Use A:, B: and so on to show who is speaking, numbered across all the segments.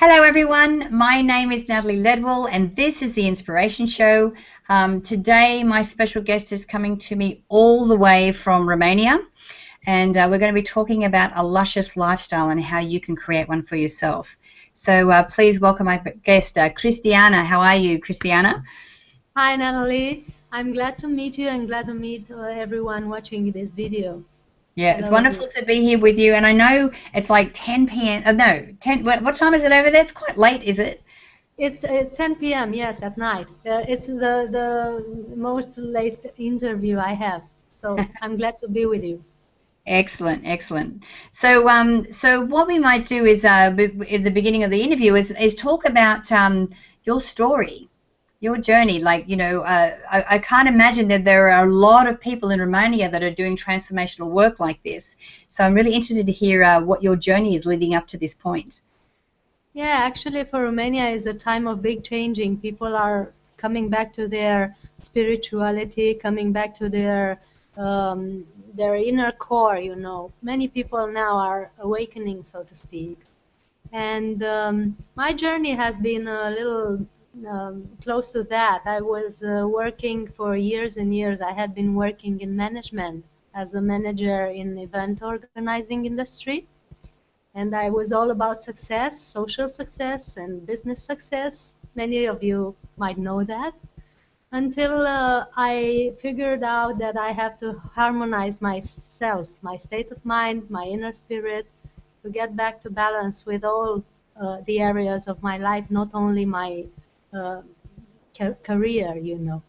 A: Hello everyone, my name is Natalie Ledwell and this is the Inspiration Show. Today my special guest is coming to me all the way from Romania, and we're going to be talking about a luscious lifestyle and how you can create one for yourself. So please welcome my guest, Cristiana. How are you, Cristiana?
B: Hi Natalie, I'm glad to meet you and glad to meet everyone watching this video.
A: Yeah, it's
B: Hello
A: wonderful
B: everyone.
A: to be here with you, and I know it's like 10 p.m. No, 10. What time is it over there? It's quite late, is it?
B: It's 10 p.m. Yes, at night. It's the most late interview I have, so I'm glad to be with you.
A: Excellent, excellent. So what we might do is, at the beginning of the interview, is talk about your story, your journey. Like, I can't imagine that there are a lot of people in Romania that are doing transformational work like this. So I'm really interested to hear what your journey is leading up to this point.
B: Yeah, actually, for Romania is a time of big changing. People are coming back to their spirituality, coming back to their inner core. Many people now are awakening, so to speak. And my journey has been a little close to that. I was working for years and years. I had been working in management as a manager in event organizing industry. And I was all about success, social success and business success. Many of you might know that. Until I figured out that I have to harmonize myself, my state of mind, my inner spirit, to get back to balance with all the areas of my life, not only my uh, career.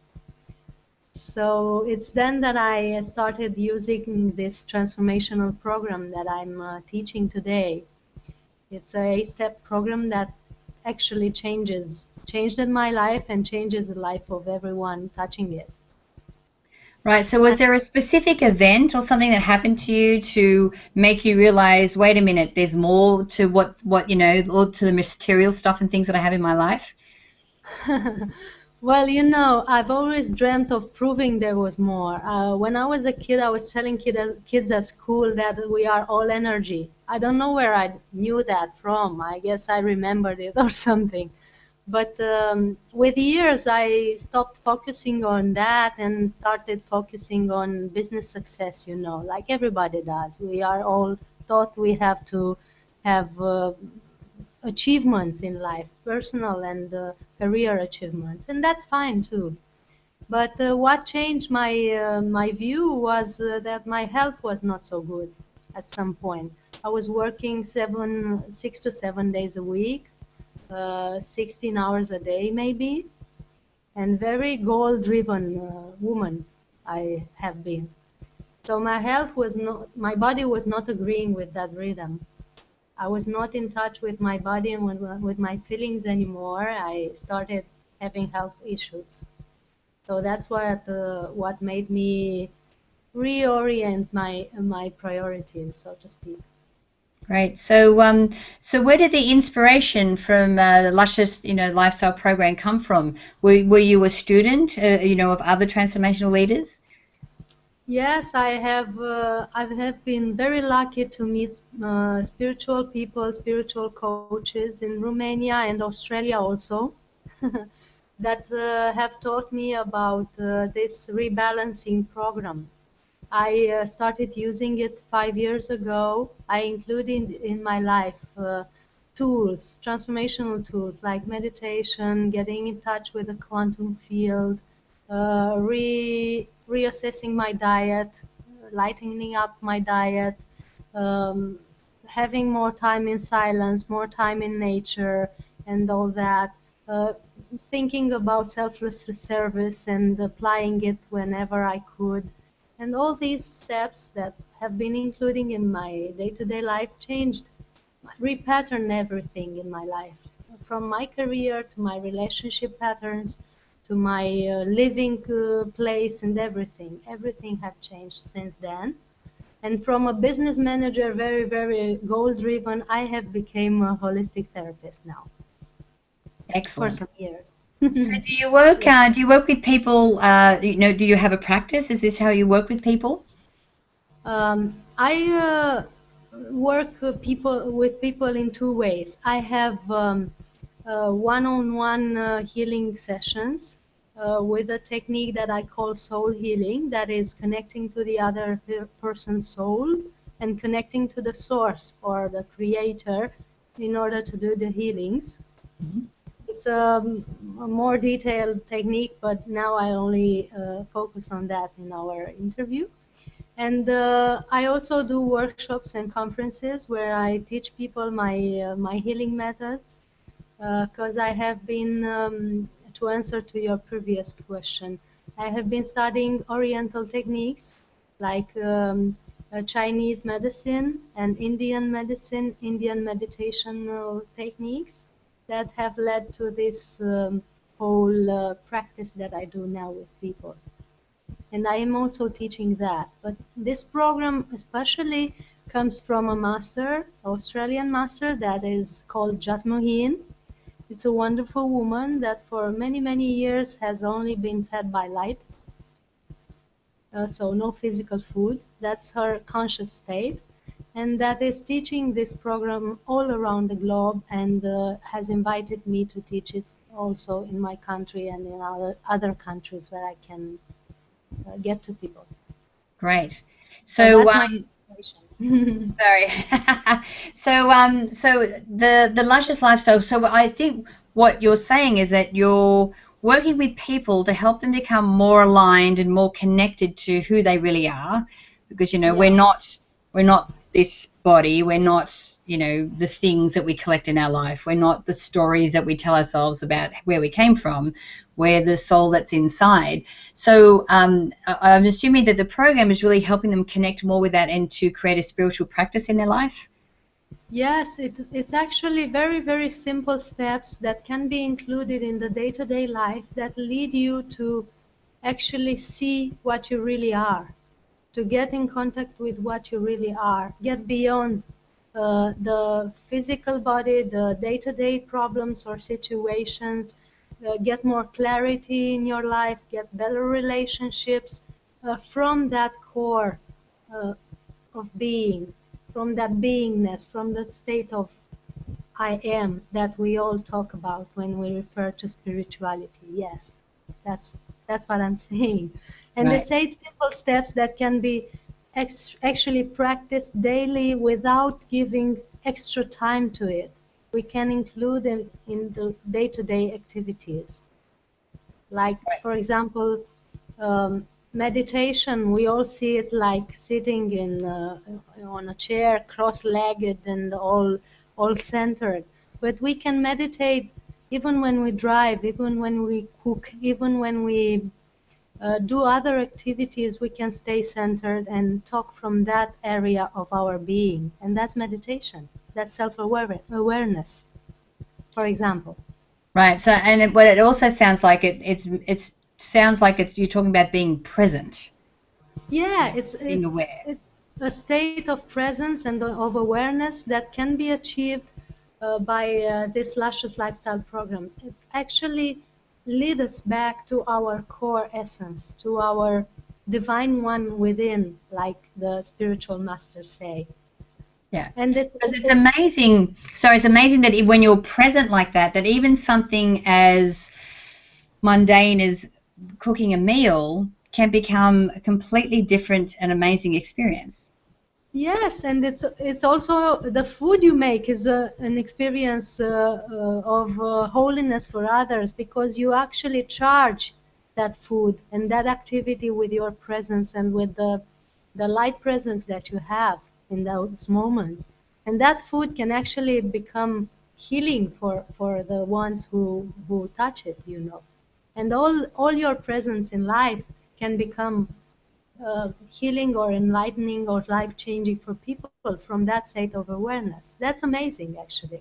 B: So it's then that I started using this transformational program that I'm teaching today. It's a 8-step program that actually changed in my life and changes the life of everyone touching it.
A: Right. So was there a specific event or something that happened to you to make you realize, wait a minute, there's more to or to the material stuff and things that I have in my life?
B: Well, I've always dreamt of proving there was more. When I was a kid, I was telling kids at school that we are all energy. I don't know where I knew that from. I guess I remembered it or something. But with years, I stopped focusing on that and started focusing on business success, like everybody does. We are all taught we have to have achievements in life, personal and career achievements, and that's fine too. But what changed my view was that my health was not so good at some point. I was working 6 to 7 days a week, 16 hours a day maybe, and very goal-driven woman I have been. So my body was not agreeing with that rhythm. I was not in touch with my body and with my feelings anymore. I started having health issues. So that's what made me reorient my priorities, so to speak.
A: Great. So where did the inspiration from the Luscious, lifestyle program come from? Were you a student, of other transformational leaders?
B: Yes, I have been very lucky to meet spiritual people, spiritual coaches in Romania and Australia also, that have taught me about this rebalancing program. I started using it 5 years ago. I included in my life tools, transformational tools like meditation, getting in touch with the quantum field, reassessing my diet, lightening up my diet, um, having more time in silence, more time in nature, and all that. Uh, Thinking about selfless service and applying it whenever I could. And all these steps that have been including in my day-to-day life changed, repatterned everything in my life, from my career to my relationship patterns to my living place and everything. Everything have changed since then. And from a business manager, very, very goal-driven, I have become a holistic therapist now for
A: Excellent.
B: some years.
A: So do you work?
B: Yeah.
A: Do you work with people? Do you have a practice? Is this how you work with people?
B: I work with people in two ways. I have one-on-one healing sessions with a technique that I call soul healing, that is connecting to the other person's soul and connecting to the source or the creator in order to do the healings.
A: Mhm.
B: It's a more detailed technique, but now I only focus on that in our interview. And I also do workshops and conferences where I teach people my healing methods, because I have been, to answer to your previous question, I have been studying Oriental techniques like Chinese medicine and Indian medicine, Indian meditation techniques that have led to this whole practice that I do now with people. And I am also teaching that. But this program especially comes from a master, Australian master, that is called Jasmuheen. It's a wonderful woman that for many, many years has only been fed by light, so no physical food. That's her conscious state. And that is teaching this program all around the globe, and has invited me to teach it also in my country and in other countries where I can get to people.
A: Great.
B: So
A: So,
B: that's my inspiration.
A: sorry. So the luscious lifestyle. So I think what you're saying is that you're working with people to help them become more aligned and more connected to who they really are, because
B: Yeah.
A: we're not this body. We're not, the things that we collect in our life. We're not the stories that we tell ourselves about where we came from. We're the soul that's inside. So I'm assuming that the program is really helping them connect more with that and to create a spiritual practice in their life.
B: Yes, it's actually very, very simple steps that can be included in the day-to-day life that lead you to actually see what you really are, to get in contact with what you really are, get beyond the physical body, the day-to-day problems or situations, get more clarity in your life, get better relationships from that core uh, of being, from that beingness, from that state of I am that we all talk about when we refer to spirituality. Yes, that's what I'm saying. And
A: Right.
B: it's 8 simple steps that can be actually practiced daily without giving extra time to it. We can include them in the day-to-day activities. Like, for example, meditation, we all see it like sitting on a chair, cross-legged and all centered. But we can meditate even when we drive, even when we cook, even when we do other activities. We can stay centered and talk from that area of our being. And that's meditation. That's self-awareness, for example.
A: Right. So, and what it also sounds like it sounds like you're talking about being present,
B: Yeah,
A: being aware.
B: it's a state of presence and of awareness that can be achieved by this Luscious Lifestyle program. It actually leads us back to our core essence, to our divine one within, like the spiritual masters say.
A: Yeah.
B: And
A: Because it's amazing. So it's amazing that when you're present like that, that even something as mundane as cooking a meal can become a completely different and amazing experience.
B: Yes, and it's also the food you make is an experience of holiness for others, because you actually charge that food and that activity with your presence and with the light presence that you have in those moments. And that food can actually become healing for the ones who touch it, you know. And all your presence in life can become healing or enlightening or life-changing for people from that state of awareness. That's amazing, actually.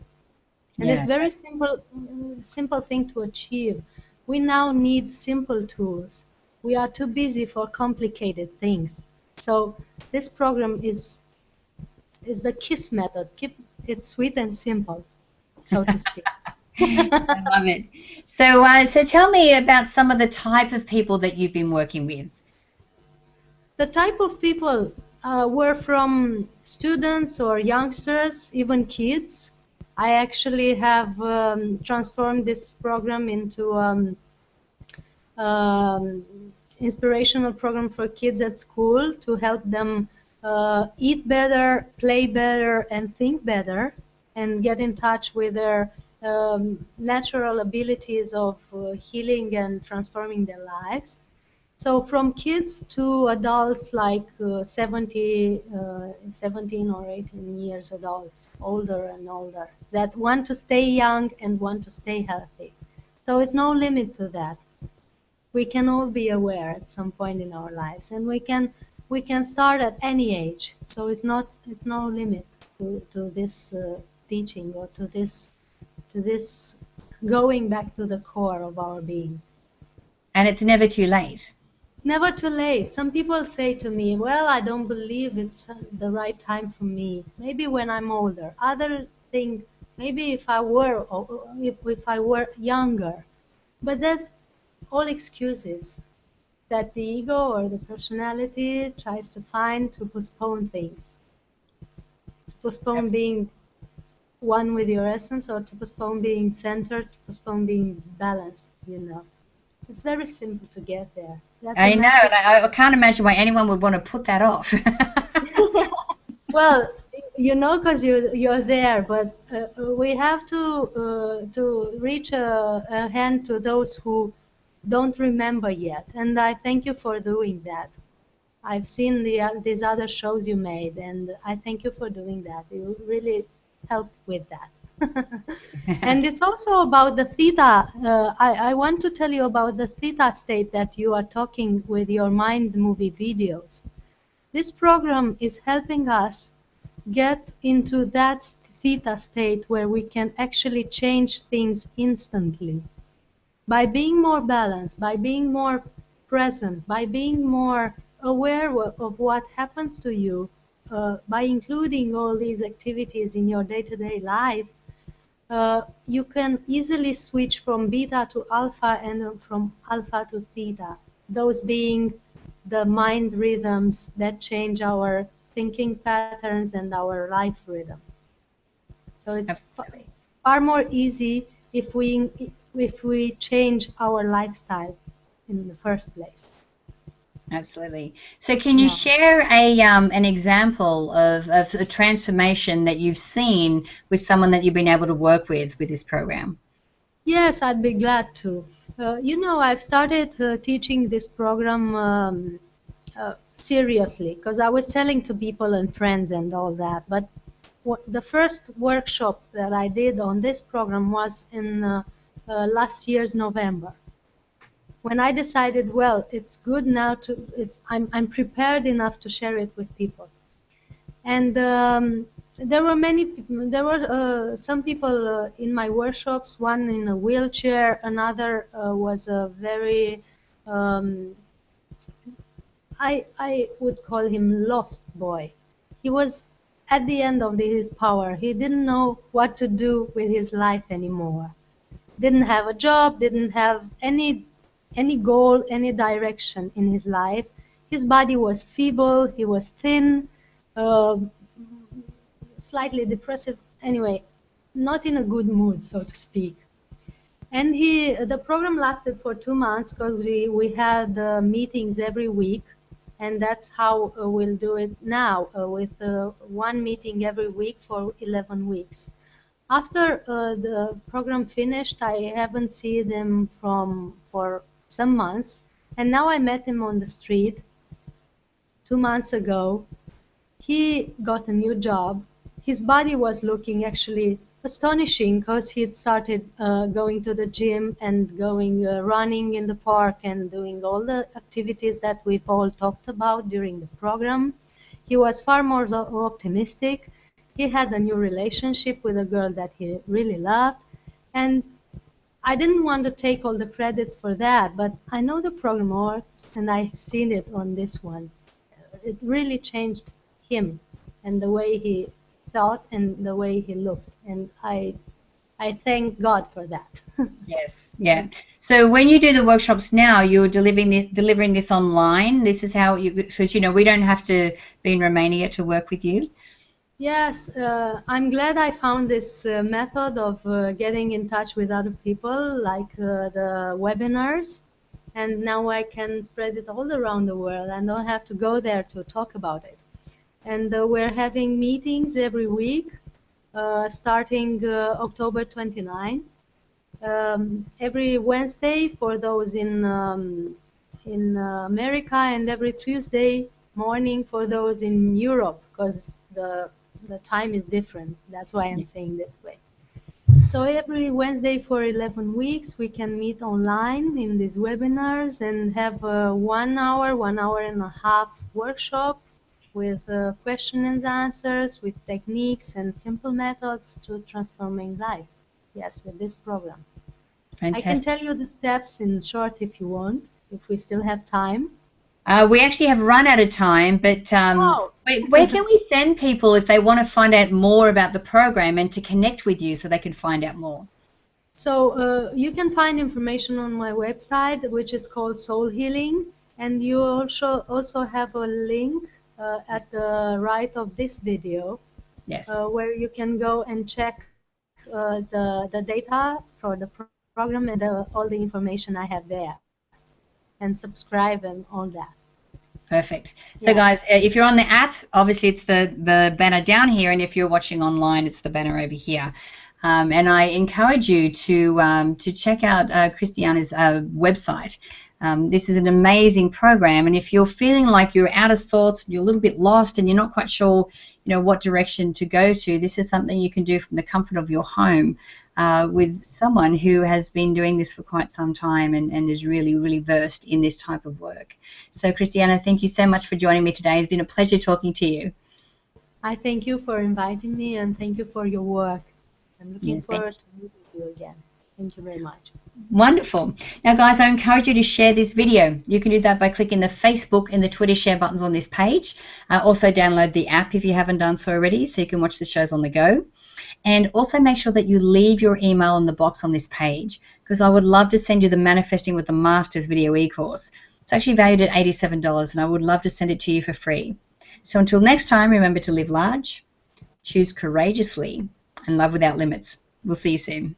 B: And it's
A: Yeah.
B: very simple thing to achieve. We now need simple tools. We are too busy for complicated things. So this program is the KISS method. Keep it sweet and simple, so to speak.
A: I love it. So tell me about some of the type of people that you've been working with.
B: The type of people were from students or youngsters, even kids. I actually have transformed this program into um, inspirational program for kids at school to help them eat better, play better, and think better, and get in touch with their natural abilities of healing and transforming their lives. So from kids to adults like 17 or 18 years adults, older and older, that want to stay young and want to stay healthy. So it's no limit to that. We can all be aware at some point in our lives, and we can start at any age. So it's no limit to this teaching, or to this going back to the core of our being.
A: And it's never too late.
B: Never too late. Some people say to me, well, I don't believe it's the right time for me. Maybe when I'm older. Others think maybe if I were younger. But that's all excuses that the ego or the personality tries to find to postpone things. To postpone being one with your essence, or to postpone being centered, to postpone being balanced, you know. It's very simple to get there. That's
A: I know, and I can't imagine why anyone would want to put that off.
B: Well, you know, because you're there, but we have to reach a hand to those who don't remember yet, and I thank you for doing that. I've seen these other shows you made, and I thank you for doing that. You really helped with that. And it's also about the theta. I want to tell you about the theta state that you are talking with your mind movie videos. This program is helping us get into that theta state where we can actually change things instantly. By being more balanced, by being more present, by being more aware of what happens to you, by including all these activities in your day-to-day life, you can easily switch from beta to alpha and from alpha to theta, those being the mind rhythms that change our thinking patterns and our life rhythm. So it's far more easy if we change our lifestyle in the first place.
A: Absolutely. So can you share an example of a transformation that you've seen with someone that you've been able to work with this program?
B: Yes, I'd be glad to. You know, I've started teaching this program seriously, because I was telling to people and friends and all that. But the first workshop that I did on this program was in last year's November, when I decided, well, it's good now I'm prepared enough to share it with people. And there were some people in my workshops, one in a wheelchair, another was a very, I would call him lost boy. He was at the end of his power. He didn't know what to do with his life anymore. Didn't have a job, didn't have any goal, any direction in his life. His body was feeble, he was thin, slightly depressive, anyway, not in a good mood, so to speak. And the program lasted for 2 months, because we had meetings every week, and that's how we'll do it now, with one meeting every week for 11 weeks. After the program finished, I haven't seen him for some months, and now I met him on the street 2 months ago. He got a new job. His body was looking actually astonishing, because he'd started going to the gym and going running in the park and doing all the activities that we've all talked about during the program. He was far more optimistic. He had a new relationship with a girl that he really loved. And I didn't want to take all the credits for that, but I know the program works, and I've seen it on this one. It really changed him and the way he thought and the way he looked. And I I thank God for that.
A: Yes, yeah. So when you do the workshops now, you're delivering this online. This is how you, so you know, we don't have to be in Romania to work with you.
B: Yes, I'm glad I found this method of getting in touch with other people, like the webinars, and now I can spread it all around the world. I don't have to go there to talk about it. And we're having meetings every week, starting October 29. Every Wednesday for those in America, and every Tuesday morning for those in Europe, because the time is different. That's why I'm saying this way. So every Wednesday for 11 weeks, we can meet online in these webinars and have a 1 hour, 1 hour and a half workshop with question and answers, with techniques and simple methods to transforming life. Yes, with this program.
A: Fantastic.
B: I can tell you the steps in short if you want, if we still have time.
A: We actually have run out of time, but where can we send people if they want to find out more about the program and to connect with you so they can find out more?
B: So you can find information on my website, which is called Soul Healing, and you also have a link at the right of this video,
A: yes,
B: where you can go and check the data for the program and all the information I have there, and subscribe and all that.
A: Perfect. So guys, if you're on the app, obviously it's the banner down here, and if you're watching online, it's the banner over here. And I encourage you to check out Cristiana's website. This is an amazing program, and if you're feeling like you're out of sorts, you're a little bit lost, and you're not quite sure, you know, what direction to go to, this is something you can do from the comfort of your home with someone who has been doing this for quite some time and is really, really versed in this type of work. So, Cristiana, thank you so much for joining me today. It's been a pleasure talking to you.
B: I thank you for inviting me, and thank you for your work. I'm looking forward to meeting you again. Thank you very much.
A: Wonderful. Now, guys, I encourage you to share this video. You can do that by clicking the Facebook and the Twitter share buttons on this page. Also, download the app if you haven't done so already, so you can watch the shows on the go. And also make sure that you leave your email in the box on this page, because I would love to send you the Manifesting with the Masters video e-course. It's actually valued at $87, and I would love to send it to you for free. So until next time, remember to live large, choose courageously, and love without limits. We'll see you soon.